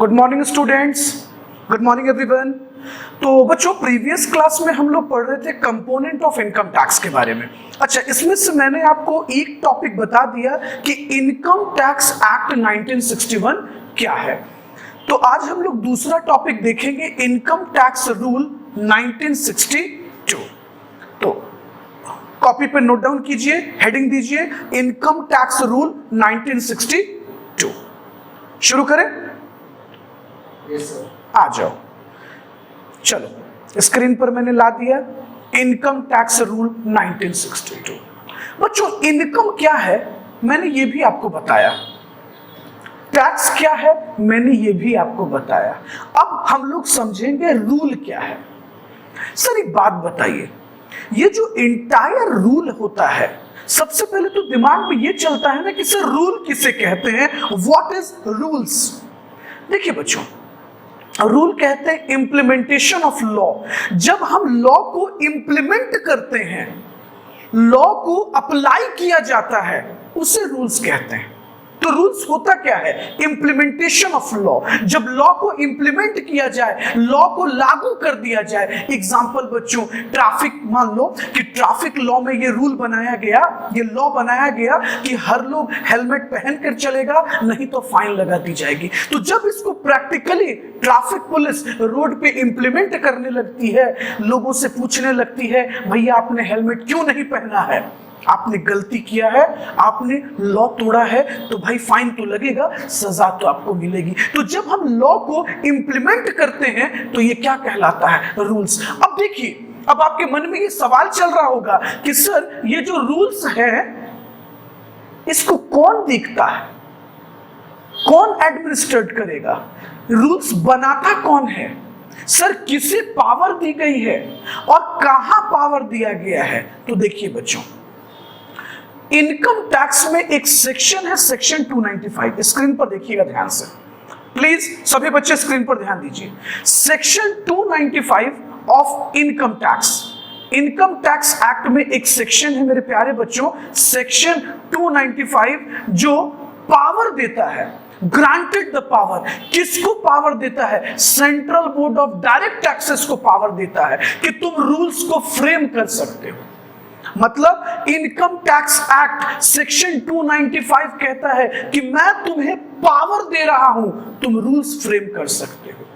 Good morning students, good morning everyone. तो बच्चों, previous class में हम लोग पढ़ रहे थे कंपोनेंट ऑफ इनकम टैक्स के बारे में। अच्छा, इसमें से मैंने आपको एक टॉपिक बता दिया कि इनकम टैक्स एक्ट 1961 क्या है। तो आज हम लोग दूसरा टॉपिक देखेंगे, इनकम टैक्स रूल 1962। तो कॉपी पे नोट डाउन कीजिए, हेडिंग दीजिए इनकम टैक्स रूल 1962। शुरू करें? Yes sir. आ जाओ, चलो स्क्रीन पर मैंने ला दिया इनकम टैक्स रूल 1962। बच्चों, इनकम क्या है मैंने ये भी आपको बताया, टैक्स क्या है मैंने ये भी आपको बताया। अब हम लोग समझेंगे रूल क्या है। सर एक बात बताइए, ये जो इंटायर रूल होता है, सबसे पहले तो दिमाग में ये चलता है ना कि सर रूल किसे कहते हैं, व्हाट इज रूल्स। देखिए बच्चों, रूल कहते हैं इम्प्लीमेंटेशन ऑफ लॉ। जब हम लॉ को इंप्लीमेंट करते हैं, लॉ को अप्लाई किया जाता है, उसे रूल्स कहते हैं। तो रूल्स होता क्या है? Implementation of law. जब लॉ को इंप्लीमेंट किया जाए, लॉ को लागू कर दिया जाए। एग्जांपल बच्चों, ट्रैफिक, मान लो कि ट्रैफिक लॉ में ये रूल बनाया गया, ये लॉ बनाया गया कि हर लोग हेलमेट पहनकर चलेगा, नहीं तो फाइन लगा दी जाएगी। तो जब इसको प्रैक्टिकली ट्रैफिक पुलिस रोड पे इंप्लीमेंट करने लगती है, लोगों से पूछने लगती है, भैया आपने हेलमेट क्यों नहीं पहना है, आपने गलती किया है, आपने लॉ तोड़ा है, तो भाई फाइन तो लगेगा, सजा तो आपको मिलेगी। तो जब हम लॉ को इंप्लीमेंट करते हैं तो ये क्या कहलाता है? रूल्स। अब देखिए, अब आपके मन में ये सवाल चल रहा होगा कि सर ये जो रूल्स है, इसको कौन देखता है, कौन एडमिनिस्ट्रेट करेगा, रूल्स बनाता कौन है, सर किसे पावर दी गई है और कहां पावर दिया गया है? तो देखिए बच्चों, इनकम टैक्स में एक सेक्शन है, सेक्शन 295। स्क्रीन पर देखिएगा ध्यान से, प्लीज सभी बच्चे स्क्रीन पर ध्यान दीजिए। Section 295 of income tax, income tax act में एक सेक्शन है मेरे प्यारे बच्चों, सेक्शन 295, जो पावर देता है, ग्रांटेड द पावर। किसको पावर देता है? Central board of direct taxes को पावर देता है कि तुम रूल्स को फ्रेम कर सकते हो। मतलब इनकम टैक्स एक्ट सेक्शन 295 कहता है कि मैं तुम्हें पावर दे रहा हूं, तुम रूल्स फ्रेम कर सकते हो।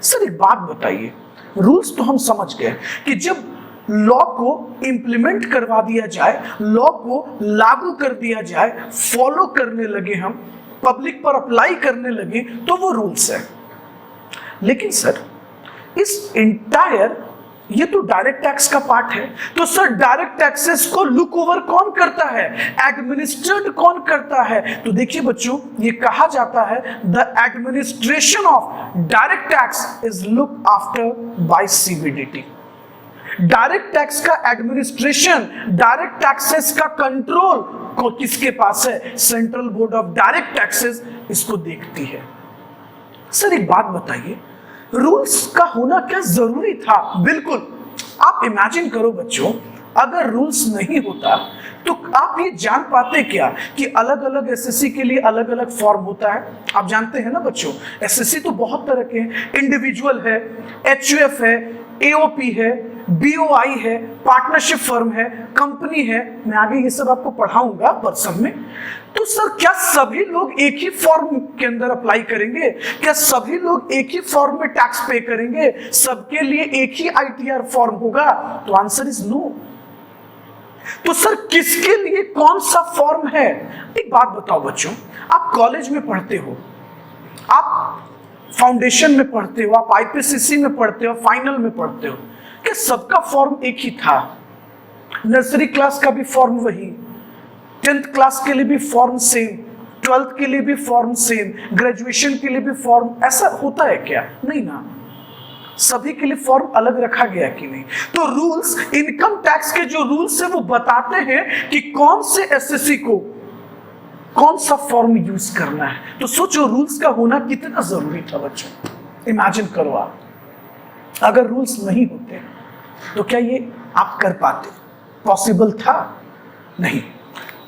सर एक बात बताइए, रूल्स तो हम समझ गए कि जब लॉ को इंप्लीमेंट करवा दिया जाए, लॉ को लागू कर दिया जाए, फॉलो करने लगे, हम पब्लिक पर अप्लाई करने लगे, तो वो रूल्स है। लेकिन सर इस इंटायर, ये तो डायरेक्ट टैक्स का पार्ट है, तो सर डायरेक्ट टैक्सेस को लुक ओवर कौन करता है, एडमिनिस्ट्रेट कौन करता है? तो देखिए बच्चों, ये कहा जाता है the administration of direct tax is look after by CBDT. Direct tax का एडमिनिस्ट्रेशन, डायरेक्ट टैक्सेस का कंट्रोल को किसके पास है? Central board of direct taxes इसको देखती है। सर एक बात बताइए, रूल्स का होना क्या जरूरी था? बिल्कुल। आप इमेजिन करो बच्चों, अगर रूल्स नहीं होता तो आप ये जान पाते क्या कि अलग अलग एसएससी के लिए अलग अलग फॉर्म होता है? आप जानते हैं ना बच्चों, एसएससी तो बहुत तरह के हैं, इंडिविजुअल है, एचयूएफ है, एओपी है, बीओआई है, पार्टनरशिप फर्म है, कंपनी है। मैं आगे ये सब आपको पढ़ाऊंगा पर्सन में। तो सर क्या सभी लोग एक ही फॉर्म के अंदर अप्लाई करेंगे? क्या सभी लोग एक ही फॉर्म में टैक्स पे करेंगे? सबके लिए एक ही आईटीआर फॉर्म होगा? तो आंसर इज नो। तो सर किसके लिए कौन सा फॉर्म है? एक बात बताओ बच्चों, आप कॉलेज में पढ़ते हो, आप फाउंडेशन में पढ़ते हो, आप आईपीसीसी में पढ़ते हो, फाइनल में पढ़ते हो, क्या सबका फॉर्म एक ही था? नर्सरी क्लास का भी फॉर्म वही, 10th क्लास के लिए भी फॉर्म सेम, 12th के लिए भी फॉर्म सेम, ग्रेजुएशन के लिए भी फॉर्म, ऐसा होता है क्या? नहीं ना, सभी के लिए फॉर्म अलग रखा गया कि नहीं? तो रूल्स, इनकम टैक्स के जो रूल्स है वो बताते हैं कि कौन से एसएससी को कौन सा फॉर्म यूज करना है। तो सोचो रूल्स का होना कितना जरूरी था बच्चों। इमेजिन करो आप, अगर रूल्स नहीं होते तो क्या ये आप कर पाते? पॉसिबल था? नहीं।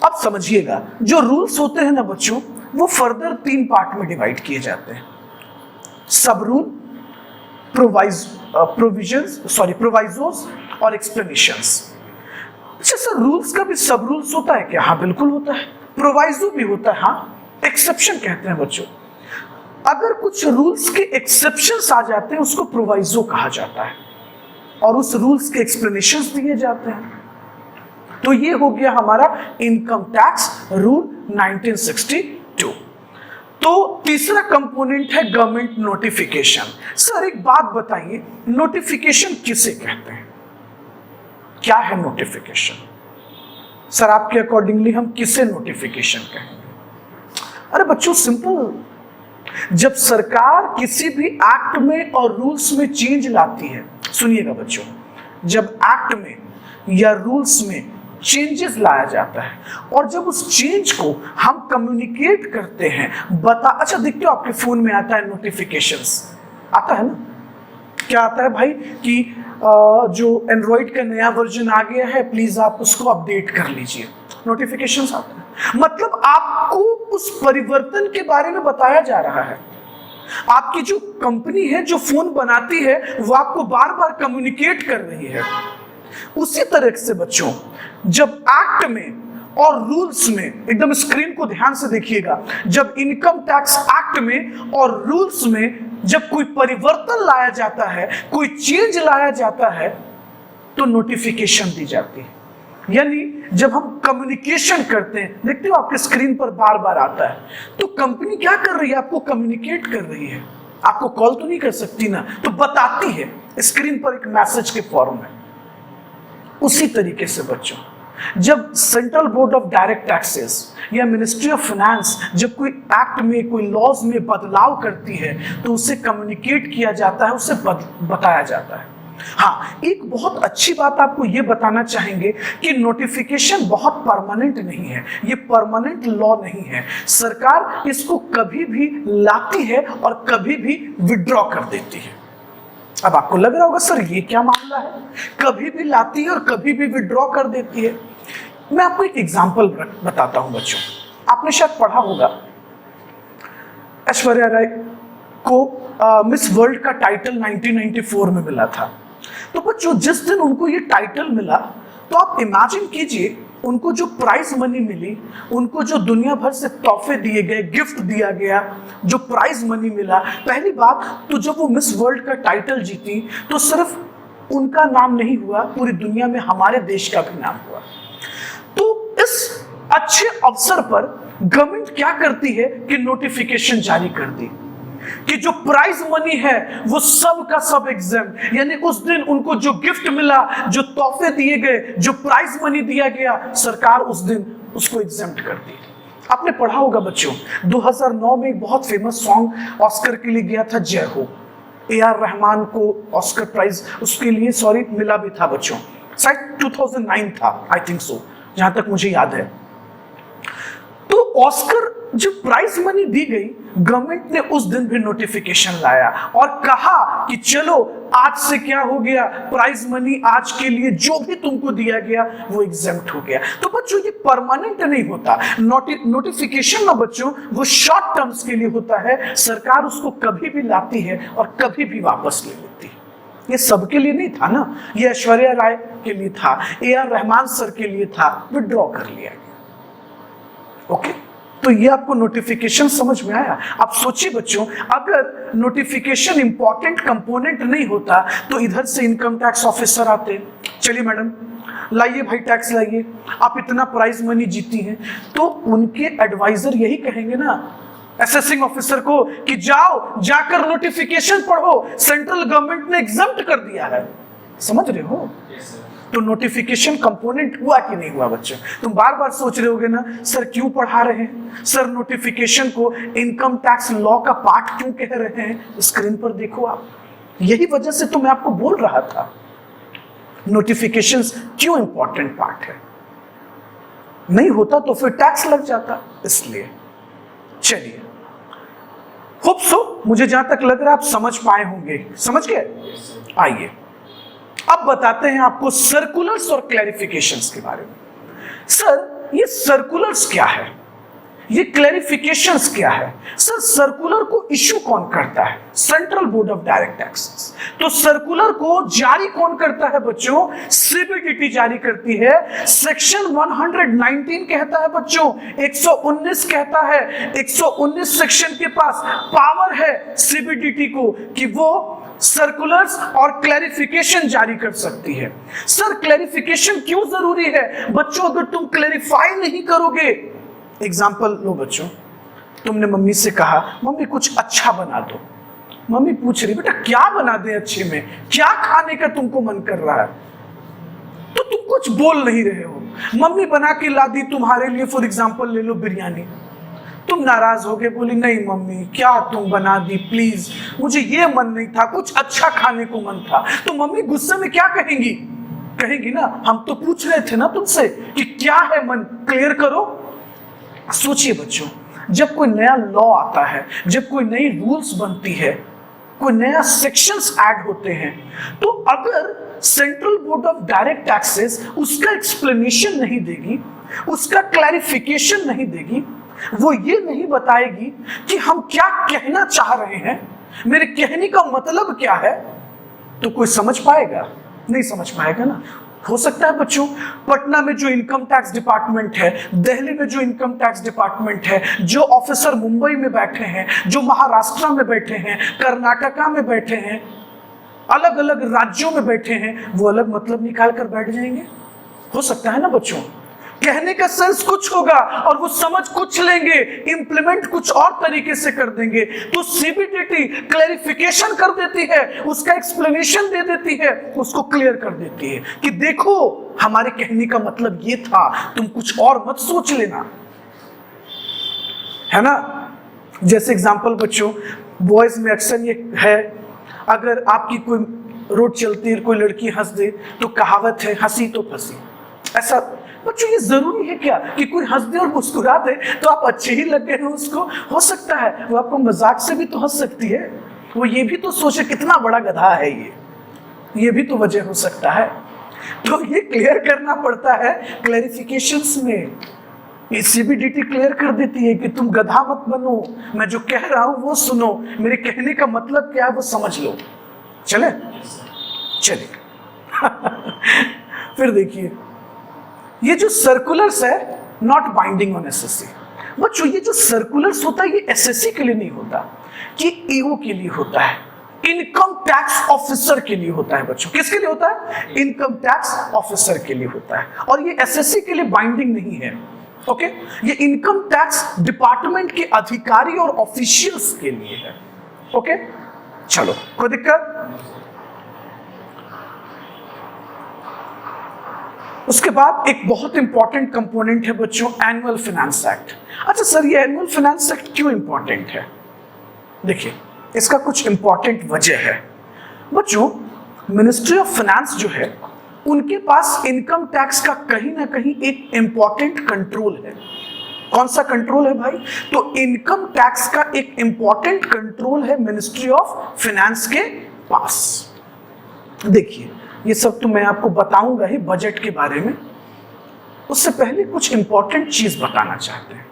अब समझिएगा, जो रूल्स होते हैं ना बच्चों, वो फर्दर 3 पार्ट में डिवाइड किए जाते हैं। सब रूल, प्रोविजोस और एक्सप्लेनेशंस। अच्छा सर, रूल्स का भी सब रूल्स होता है क्या? हाँ बिल्कुल होता है। प्रोवाइजो भी होता है, हाँ, एक्सेप्शन कहते हैं बच्चों। अगर कुछ रूल्स के एक्सेप्शंस आ जाते हैं उसको प्रोवाइजो कहा जाता है और उस रूल्स के एक्सप्लेनेशंस दिए जाते हैं। तो ये हो गया हमारा इनकम टैक्स रूल 1962। तो तीसरा कंपोनेंट है गवर्नमेंट नोटिफिकेशन। सर एक बात बताइए, नोटिफिकेशन किसे कहते हैं? क्या है नोटिफिकेशन? सर आपके अकॉर्डिंगली हम किसे नोटिफिकेशन कहेंगे? अरे बच्चों सिंपल, जब सरकार किसी भी एक्ट में और रूल्स में चेंज लाती है, सुनिएगा बच्चों, जब एक्ट में या रूल्स में चेंजेस लाया जाता है और जब उस चेंज को हम कम्युनिकेट करते हैं, अच्छा देखते हो आपके फोन में आता है नोटिफिकेशंस, आता है ना? क्या आता है भाई कि जो एंड्रॉइड का नया वर्जन आ गया है, प्लीज आप उसको अपडेट कर लीजिए, नोटिफिकेशंस आते हैं। मतलब आपको उस परिवर्तन के बारे में बताया जा रहा है। आपकी जो कंपनी है जो फोन बनाती है वो आपको बार बार कम्युनिकेट कर रही है। उसी तरह से बच्चों, जब एक्ट में और रूल्स में, एकदम स्क्रीन को ध्यान से देखिएगा, जब इनकम टैक्स एक्ट में और रूल्स में जब कोई परिवर्तन लाया जाता है, कोई चेंज लाया जाता है, तो नोटिफिकेशन दी जाती है। यानी जब हम कम्युनिकेशन करते हैं, देखते हो आपके स्क्रीन पर बार बार आता है, तो कंपनी क्या कर रही है? आपको कम्युनिकेट कर रही है। आपको कॉल तो नहीं कर सकती ना, तो बताती है स्क्रीन पर एक मैसेज के फॉर्म में। उसी तरीके से बच्चों, जब central board of direct taxes या मिनिस्ट्री ऑफ फाइनेंस जब कोई एक्ट में, कोई लॉज में बदलाव करती है, तो उसे कम्युनिकेट किया जाता है, उसे बताया जाता है। हाँ, एक बहुत अच्छी बात आपको ये बताना चाहेंगे कि नोटिफिकेशन बहुत परमानेंट नहीं है, ये परमानेंट लॉ नहीं है। सरकार इसको कभी भी लाती है और कभी भी विड्रॉ कर देती है। अब आपको लग रहा होगा सर ये क्या मामला है, कभी भी लाती है और कभी भी विड्रॉ कर देती है। मैं आपको एक एग्जांपल बताता हूं बच्चों। आपने शायद पढ़ा होगा, ऐश्वर्या राय को मिस वर्ल्ड का टाइटल 1994 में मिला था। तो बच्चों जिस दिन उनको ये टाइटल मिला, तो आप इमेजिन कीजिए उनको जो प्राइज मनी मिली, उनको जो दुनिया भर से तोहफे दिए गए, गिफ्ट दिया गया, जो प्राइज मनी मिला। पहली बात तो जब वो मिस वर्ल्ड का टाइटल जीती तो सिर्फ उनका नाम नहीं हुआ, पूरी दुनिया में हमारे देश का भी नाम हुआ। तो इस अच्छे अवसर पर गवर्नमेंट क्या करती है कि नोटिफिकेशन जारी कर दी कि जो प्राइज मनी है वो सब का सब एग्जाम, यानी उस दिन उनको जो गिफ्ट मिला, जो तोहफे दिए गए, जो प्राइज मनी दिया गया, सरकार उस दिन उसको एग्जाम्प्ट कर दी। आपने पढ़ा होगा बच्चों, 2009 में एक बहुत फेमस सॉन्ग ऑस्कर के लिए गया था, जय हो। AR रहमान को ऑस्कर प्राइज उसके लिए मिला भी था बच्चों, शायद 2009 था, आई थिंक सो, जहां तक मुझे याद है। तो ऑस्कर जब प्राइज मनी दी गई, गवर्नमेंट ने उस दिन भी नोटिफिकेशन लाया और कहा कि चलो आज से क्या हो गया, प्राइज मनी आज के लिए जो भी तुमको दिया गया वो एग्जेम्प्ट हो गया। तो बच्चों ये परमानेंट नहीं होता, नोटिफिकेशन ना बच्चों वो शॉर्ट टर्म्स के लिए होता है। सरकार उसको कभी भी लाती है और कभी भी वापस ले लेती है। ये सबके लिए नहीं था ना, ये ऐश्वर्या राय के लिए था, AR रहमान सर के लिए था, विड्रॉ कर लिया गया। ओके, तो ये आपको नोटिफिकेशन समझ में आया। आप सोचिए बच्चों, अगर नोटिफिकेशन इंपॉर्टेंट कंपोनेंट नहीं होता तो इधर से इनकम टैक्स ऑफिसर आते, चलिए मैडम लाइए भाई टैक्स लाइए, आप इतना प्राइज मनी जीती हैं, तो उनके एडवाइजर यही कहेंगे ना असेसिंग ऑफिसर को कि जाओ जाकर नोटिफिकेशन पढ़ो, सेंट्रल गवर्नमेंट ने एग्जम्प्ट कर दिया है। समझ रहे हो? तो नोटिफिकेशन कंपोनेंट हुआ कि नहीं हुआ बच्चों? तुम बार बार सोच रहे होगे ना, सर क्यों पढ़ा रहे हैं, सर नोटिफिकेशन को इनकम टैक्स लॉ का पार्ट क्यों कह रहे हैं? स्क्रीन पर देखो आप, यही वजह से तो मैं आपको बोल रहा था नोटिफिकेशंस क्यों इंपॉर्टेंट पार्ट है। नहीं होता तो फिर टैक्स लग जाता, इसलिए। चलिए, होप सो, मुझे जहां तक लग रहा है आप समझ पाए होंगे। समझ गए? आइए अब बताते हैं आपको सर्कुलर्स और क्लैरिफिकेशंस के बारे में। सर ये सर्कुलर्स क्या है? ये क्लैरिफिकेशंस क्या है? सर सर्कुलर को इशू कौन करता है? Central board of direct taxes. तो सर्कुलर को जारी कौन करता है बच्चों? सीबीडीटी जारी करती है। सेक्शन 119 कहता है बच्चों, 119 कहता है, 119 सेक्शन के पास पावर है सीबीडीटी को कि वो सर्कुलर्स और क्लैरिफिकेशन जारी कर सकती है। सर क्लैरिफिकेशन क्यों जरूरी है? बच्चों अगर तुम क्लैरिफाई नहीं करोगे, एग्जाम्पल लो बच्चों, तुमने मम्मी से कहा मम्मी कुछ अच्छा बना दो। मम्मी पूछ रही बेटा क्या बना दे अच्छे में, क्या खाने का तुमको मन कर रहा है? तो तुम कुछ बोल नहीं रहे हो। मम्मी बना के ला दी तुम्हारे लिए, फॉर एग्जाम्पल ले लो बिरयानी, तुम नाराज हो गए, बोली नहीं मम्मी क्या तुम बना दी, प्लीज मुझे ये मन नहीं था, कुछ अच्छा खाने को मन था। तो मम्मी गुस्से में क्या कहेंगी? कहेंगी ना हम तो पूछ रहे थे ना तुमसे कि क्या है मन, क्लियर करो। सोचिए बच्चों, जब कोई नया लॉ आता है, जब कोई नई रूल्स बनती है, कोई नया सेक्शंस ऐड होते हैं, तो अगर central board of direct taxes उसका एक्सप्लेनेशन नहीं देगी, उसका क्लैरिफिकेशन नहीं देगी, वो ये नहीं बताएगी कि हम क्या कहना चाह रहे हैं, मेरे कहने का मतलब क्या है, तो कोई समझ पाएगा? नहीं समझ पाएगा ना। हो सकता है बच्चों पटना में जो इनकम टैक्स डिपार्टमेंट है, दिल्ली में जो इनकम टैक्स डिपार्टमेंट है, जो ऑफिसर मुंबई में बैठे हैं, जो महाराष्ट्र में बैठे हैं, कर्नाटका में बैठे हैं, अलग अलग राज्यों में बैठे हैं, वो अलग मतलब निकाल कर बैठ जाएंगे। हो सकता है ना बच्चों, कहने का सेंस कुछ होगा और वो समझ कुछ लेंगे, इंप्लीमेंट कुछ और तरीके से कर देंगे। तो सीबीडीटी क्लैरिफिकेशन कर देती है, उसका एक्सप्लेनेशन दे देती है, उसको क्लियर कर देती है कि देखो हमारे कहने का मतलब ये था, तुम कुछ और मत सोच लेना, है ना। जैसे एग्जांपल बच्चों, बॉयज में अक्सर ये है, अगर आपकी कोई रोड चलती है, कोई लड़की हंस दे तो कहावत है हंसी तो फंसी। ऐसा बच्चों ये जरूरी है क्या कि कोई हंस दे और मुस्कुरा दे तो आप अच्छे ही लग गए हो उसको? हो सकता है वो आपको मजाक से भी तो हंस सकती है, वो ये भी तो सोचे कितना बड़ा गधा है ये भी तो वजह हो सकता है। तो ये क्लियर करना पड़ता है क्लैरिफिकेशंस में। ये सीबीडीटी क्लियर कर देती है कि तुम गधा मत बनो, मैं जो कह रहा हूं वो सुनो, मेरे कहने का मतलब क्या है वो समझ लो। चले फिर देखिए, ये जो सर्कुलर्स है नॉट बाइंडिंग ऑन एसएससी। बच्चों ये जो सर्कुलर्स होता है ये एसएससी के लिए नहीं होता, ये ईओ के लिए होता है, इनकम टैक्स ऑफिसर के लिए होता है। बच्चों किसके लिए होता है? इनकम टैक्स ऑफिसर के लिए होता है, और ये एसएससी के लिए बाइंडिंग नहीं है। ओके, ये इनकम टैक्स डिपार्टमेंट के अधिकारी और ऑफिशियल्स के लिए है। ओके चलो, कोई दिक्कत? उसके बाद एक बहुत इंपॉर्टेंट कंपोनेंट है बच्चों, एनुअल फाइनेंस एक्ट। अच्छा सर ये एनुअल फाइनेंस एक्ट क्यों इंपॉर्टेंट है? देखिए इसका कुछ इंपॉर्टेंट वजह है बच्चों। मिनिस्ट्री ऑफ फाइनेंस जो है उनके पास इनकम टैक्स का कहीं ना कहीं एक इंपॉर्टेंट कंट्रोल है। कौन सा कंट्रोल है भाई? तो इनकम टैक्स का एक इंपॉर्टेंट कंट्रोल है मिनिस्ट्री ऑफ फाइनेंस के पास। देखिए ये सब तो मैं आपको बताऊंगा ही बजट के बारे में, उससे पहले कुछ इंपॉर्टेंट चीज बताना चाहते हैं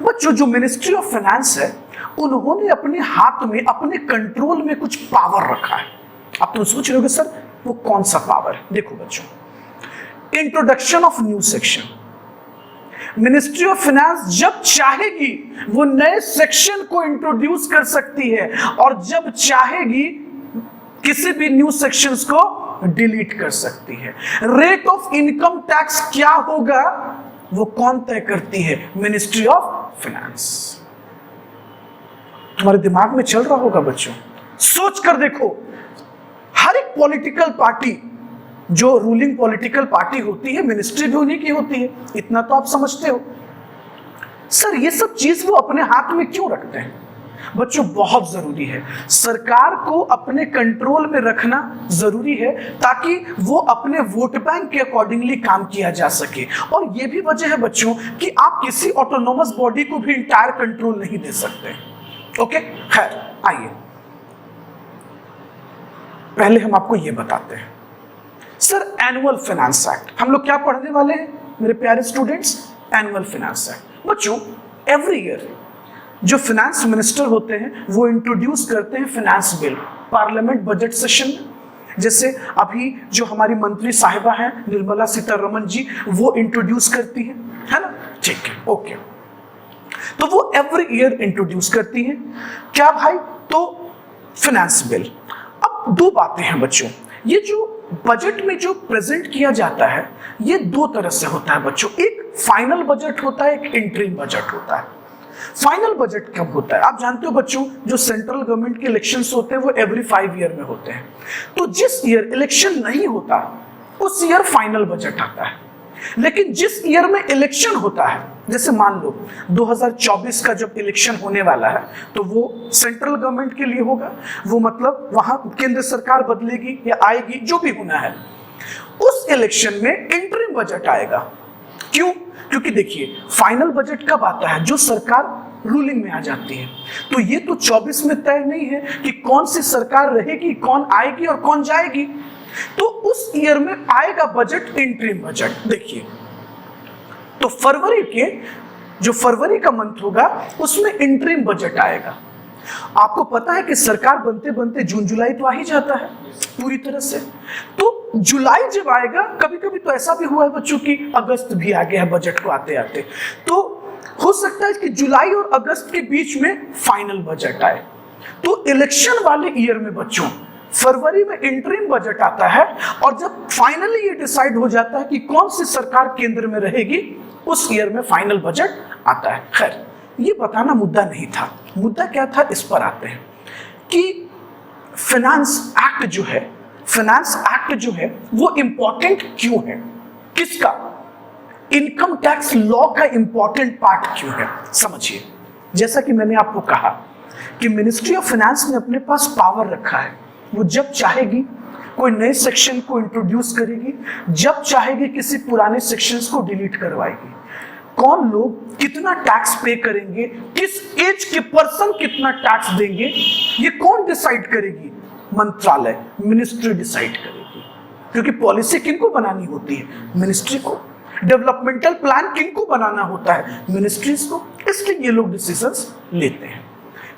बच्चों। जो मिनिस्ट्री ऑफ फाइनेंस है उन्होंने अपने हाथ में, अपने कंट्रोल में कुछ पावर रखा है। आप तुम सोच रहे होगे सर वो कौन सा पावर है? देखो बच्चों, introduction of new section. Ministry of finance जब चाहेगी वो नए सेक्शन को इंट्रोड्यूस कर सकती है, और जब चाहेगी किसी भी न्यू सेक्शंस को डिलीट कर सकती है। रेट ऑफ इनकम टैक्स क्या होगा वो कौन तय करती है? Ministry of finance. तुम्हारे दिमाग में चल रहा होगा बच्चों, सोच कर देखो, हर एक पॉलिटिकल पार्टी, जो रूलिंग पॉलिटिकल पार्टी होती है, मिनिस्ट्री भी उन्हीं की होती है, इतना तो आप समझते हो। सर ये सब चीज वो अपने हाथ में क्यों रखते हैं? बच्चों बहुत जरूरी है, सरकार को अपने कंट्रोल में रखना जरूरी है ताकि वो अपने वोट बैंक के अकॉर्डिंगली काम किया जा सके। और ये भी वजह है बच्चों कि आप किसी ऑटोनोमस बॉडी को भी इंटायर कंट्रोल नहीं दे सकते। ओके खैर आइए पहले हम आपको ये बताते हैं। सर एनुअल फाइनेंस एक्ट हम लोग क्या पढ़ने वाले हैं मेरे प्यारे स्टूडेंट्स? Annual finance act. बच्चों एवरी ईयर जो फाइनेंस मिनिस्टर होते हैं वो इंट्रोड्यूस करते हैं finance bill parliament budget session में। जैसे अभी जो हमारी मंत्री साहिबा हैं निर्मला सीतारमण जी, वो इंट्रोड्यूस करती हैं, है ना? ठीक है, ओके। तो वो एवरी ईयर इंट्रोड्यूस करती हैं क्या भाई? तो फाइनेंस बिल। अब दो बातें हैं बच्चों, ये जो बजट में जो प्रेजेंट किया जाता है ये दो तरह से होता है बच्चों। एक फाइनल बजट होता है, एक इंटरिम बजट होता है। फाइनल बजट कब होता है? आप जानते हो बच्चों, जो सेंट्रल गवर्नमेंट के इलेक्शंस होते हैं वो एवरी 5 ईयर में होते हैं। तो जिस ईयर इलेक्शन नहीं होता उस ईयर फाइनल बजट आता है, लेकिन जिस ईयर में इलेक्शन होता है, जैसे मान लो 2024 का जब इलेक्शन होने वाला है तो वो सेंट्रल गवर्नमेंट के लिए होगा, वो मतलब वहां केंद्र सरकार बदलेगी या आएगी, जो भी होना है, उस इलेक्शन में इंटरिम बजट आएगा। क्यों? क्योंकि देखिए फाइनल बजट कब आता है? जो सरकार रूलिंग में आ जाती है। तो ये तो 24 में तय नहीं है कि कौन सी सरकार रहेगी, कौन आएगी और कौन जाएगी। तो उस ईयर में आएगा बजट इंटरिम बजट। देखिए तो फरवरी का मंथ होगा उसमें इंटरिम बजट आएगा। आपको पता है कि सरकार बनते बनते जून जुलाई तो आ ही जाता है पूरी तरह से। तो जुलाई जब आएगा, कभी कभी तो ऐसा भी हुआ है बच्चों की अगस्त भी आ गया है बजट को आते आते, तो हो सकता है कि जुलाई और अगस्त के बीच में फाइनल बजट आए। तो इलेक्शन वाले ईयर में बच्चों फरवरी में इंटरिम बजट आता है, और जब फाइनली ये डिसाइड हो जाता है कि कौन सी सरकार केंद्र में रहेगी, उस ईयर में फाइनल बजट आता है। खैर ये बताना मुद्दा नहीं था, मुद्दा क्या था इस पर आते हैं कि फाइनेंस एक्ट जो है वो इंपॉर्टेंट क्यों है? किसका? इनकम टैक्स लॉ का इंपॉर्टेंट पार्ट क्यों है? समझिए, जैसा कि मैंने आपको कहा कि मिनिस्ट्री ऑफ फाइनेंस ने अपने पास पावर रखा है, वो जब चाहेगी कोई नए सेक्शन को इंट्रोड्यूस करेगी, जब चाहेगी किसी पुराने सेक्शंस को डिलीट करवाएगी। कौन लोग कितना टैक्स पे करेंगे, किस एज के पर्सन कितना टैक्स देंगे, ये कौन डिसाइड करेगी? मंत्रालय, मिनिस्ट्री डिसाइड करेगी। क्योंकि पॉलिसी किनको बनानी होती है? मिनिस्ट्री को। डेवलपमेंटल प्लान किनको बनाना होता है? मिनिस्ट्रीज को। इसलिए ये लोग डिसीजंस लेते हैं।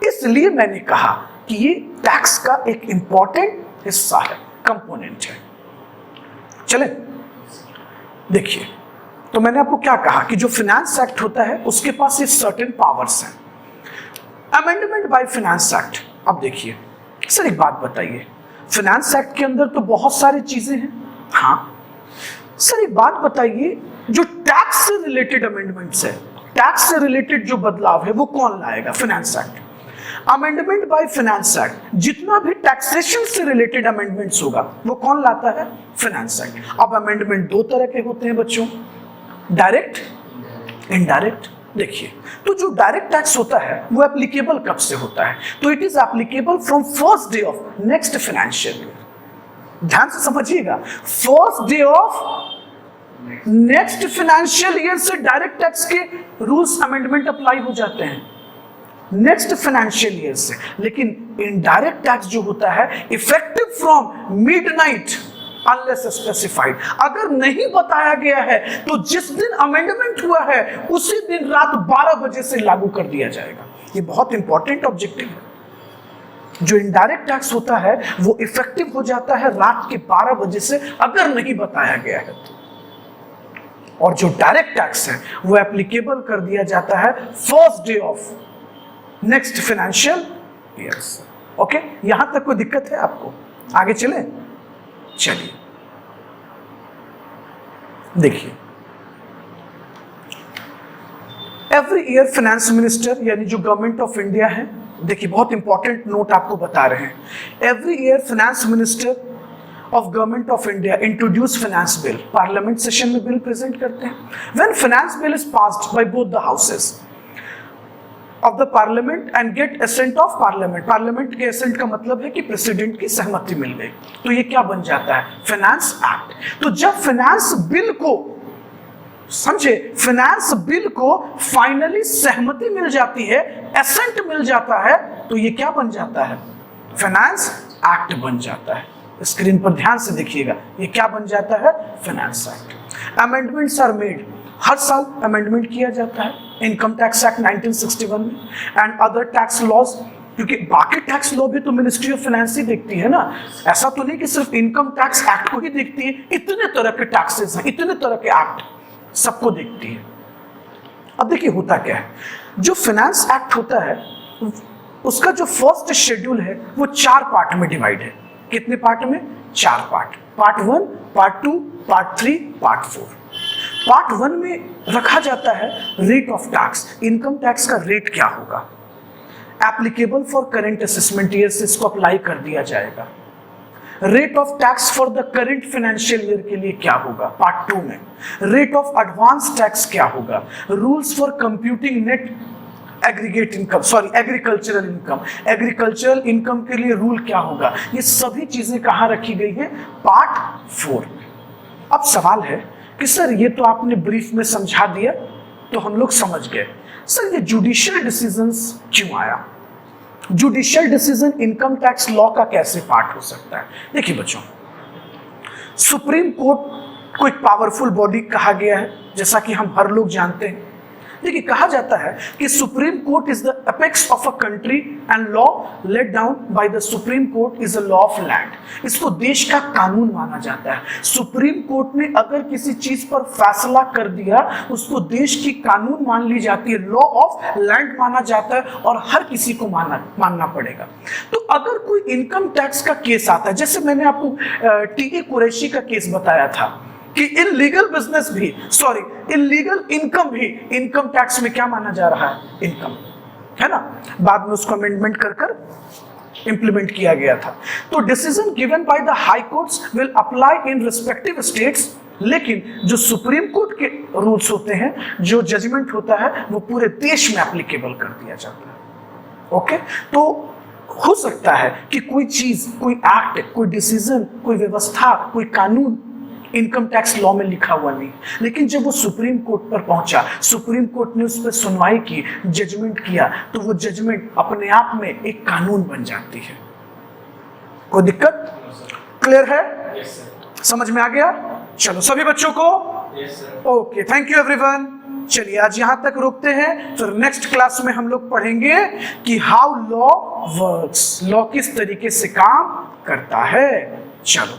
इसलिए मैंने कहा कि ये टैक्स का एक इंपॉर्टेंट हिस्सा है, कंपोनेंट है। चले देखिए, तो मैंने आपको क्या कहा कि जो फाइनेंस एक्ट होता है उसके पास ये सर्टेन पावर्स हैं। Amendment by finance act. अब देखिए सर, एक बात बताइए, फाइनेंस एक्ट के अंदर तो बहुत सारी चीजें हैं। हाँ सर, एक बात बताइए, जो टैक्स से रिलेटेड अमेंडमेंट्स है, टैक्स से रिलेटेड जो बदलाव है वो कौन लाएगा? Finance act. Amendment by finance act, जितना भी टैक्सेशन से रिलेटेड अमेंडमेंट्स होगा वो कौन लाता है? Finance act. अब अमेंडमेंट दो तरह के होते हैं बच्चों, डायरेक्ट, इनडायरेक्ट। देखिए, तो जो डायरेक्ट टैक्स होता है वो एप्लीकेबल कब से होता है? तो it is applicable from first day of next financial year. ध्यान से समझिएगा, first day of next financial year से डायरेक्ट टैक्स के रूल्स अमेंडमेंट अप्लाई हो जाते हैं, नेक्स्ट फाइनेंशियल ईयर से। लेकिन इनडायरेक्ट टैक्स जो होता है effective from midnight unless specified. अगर नहीं बताया गया है तो जिस दिन अमेंडमेंट हुआ है उसी दिन रात 12 बजे से लागू कर दिया जाएगा। ये बहुत इंपॉर्टेंट ऑब्जेक्टिव है। जो इनडायरेक्ट टैक्स होता है वो इफेक्टिव हो जाता है रात के 12 बजे से, अगर नहीं बताया गया है तो। और जो डायरेक्ट टैक्स है वो एप्लीकेबल कर दिया जाता है first day of next financial year. Okay, यहां तक कोई दिक्कत है आपको? आगे चले, चलिए देखिए, एवरी ईयर फाइनेंस मिनिस्टर यानी जो गवर्नमेंट ऑफ इंडिया है, देखिए बहुत इंपॉर्टेंट नोट आपको बता रहे हैं, every year finance minister of government of India introduce finance bill, parliament session में बिल प्रेजेंट करते हैं। When finance bill is passed by both the houses of the parliament and get assent of parliament। Parliament के assent का मतलब है कि president की सहमति मिल गई, तो ये क्या बन जाता है? Finance act. तो जब फाइनेंस बिल को, समझे, फाइनेंस बिल को फाइनली सहमति मिल जाती है, assent मिल जाता है, तो ये क्या बन जाता है? फाइनेंस एक्ट बन जाता है। स्क्रीन पर ध्यान से देखिएगा, ये क्या बन जाता है? Finance act. Amendments are made हर साल अमेंडमेंट किया जाता है इनकम टैक्स एक्ट 1961 में एंड अदर टैक्स लॉज, क्योंकि बाकी टैक्स लॉ भी तो मिनिस्ट्री ऑफ फाइनेंस ही देखती है ना, ऐसा तो नहीं कि सिर्फ इनकम टैक्स एक्ट को ही देखती है, इतने तरह के टैक्सेस हैं, इतने तरह के एक्ट सबको देखती है। अब देखिए होता क्या है, जो फाइनेंस एक्ट होता है उसका जो फर्स्ट शेड्यूल है वो 4 पार्ट में डिवाइड है। कितने पार्ट में? 4 part. Part 1, part 2, part 3, part 4। Part 1 में रखा जाता है rate of tax, income tax का रेट क्या होगा, applicable for current assessment year से इसको अप्लाई कर दिया जाएगा। Rate of tax for the current financial year के लिए क्या होगा, पार्ट 2 में। रेट ऑफ एडवांस टैक्स क्या होगा, rules for computing net aggregate income, agricultural income, agricultural income के लिए रूल क्या होगा, ये सभी चीजें कहाँ रखी गई है, पार्ट 4 में। अब सवाल है कि सर ये तो आपने ब्रीफ में समझा दिया तो हम लोग समझ गए, सर ये जुडिशियल डिसीजंस क्यों आया, judicial decision income tax law का कैसे पार्ट हो सकता है? देखिए बच्चों, सुप्रीम कोर्ट को एक पावरफुल बॉडी कहा गया है, जैसा कि हम हर लोग जानते हैं। देखिए कहा जाता है कि supreme court is the apex of a country and law laid down by the supreme court is a law of land. इसको देश का कानून माना जाता है। सुप्रीम कोर्ट ने अगर किसी चीज पर फैसला कर दिया उसको देश की कानून मान ली जाती है, लॉ ऑफ लैंड माना जाता है और हर किसी को मानना पड़ेगा। तो अगर कोई इनकम टैक्स का केस आता है, जैसे मैंने आपको टी.ए. कुरैशी का केस बताया था कि इलीगल बिजनेस भी, इलीगल इनकम भी इनकम टैक्स में क्या माना जा रहा है, इनकम, है ना। बाद में उसको अमेंडमेंट कर इंप्लीमेंट किया गया था। तो decision given by the high courts will apply in respective states, लेकिन जो सुप्रीम कोर्ट के रूल्स होते हैं, जो जजमेंट होता है वो पूरे देश में एप्लीकेबल कर दिया जाता है। ओके, तो हो सकता है कि कोई चीज, कोई एक्ट, कोई डिसीजन, कोई व्यवस्था, कोई कानून इनकम टैक्स लॉ में लिखा हुआ नहीं, लेकिन जब वो सुप्रीम कोर्ट पर पहुंचा, सुप्रीम कोर्ट ने उस पर सुनवाई की, जजमेंट किया, तो वो जजमेंट अपने आप में एक कानून बन जाती है। कोई दिक्कत? क्लियर है? Yes, sir. समझ में आ गया? चलो सभी बच्चों को Yes, sir. Okay, thank you everyone. चलिए आज यहां तक रोकते हैं, फिर नेक्स्ट क्लास में हम लोग पढ़ेंगे कि हाउ लॉ वर्क्स, लॉ किस तरीके से काम करता है। चलो।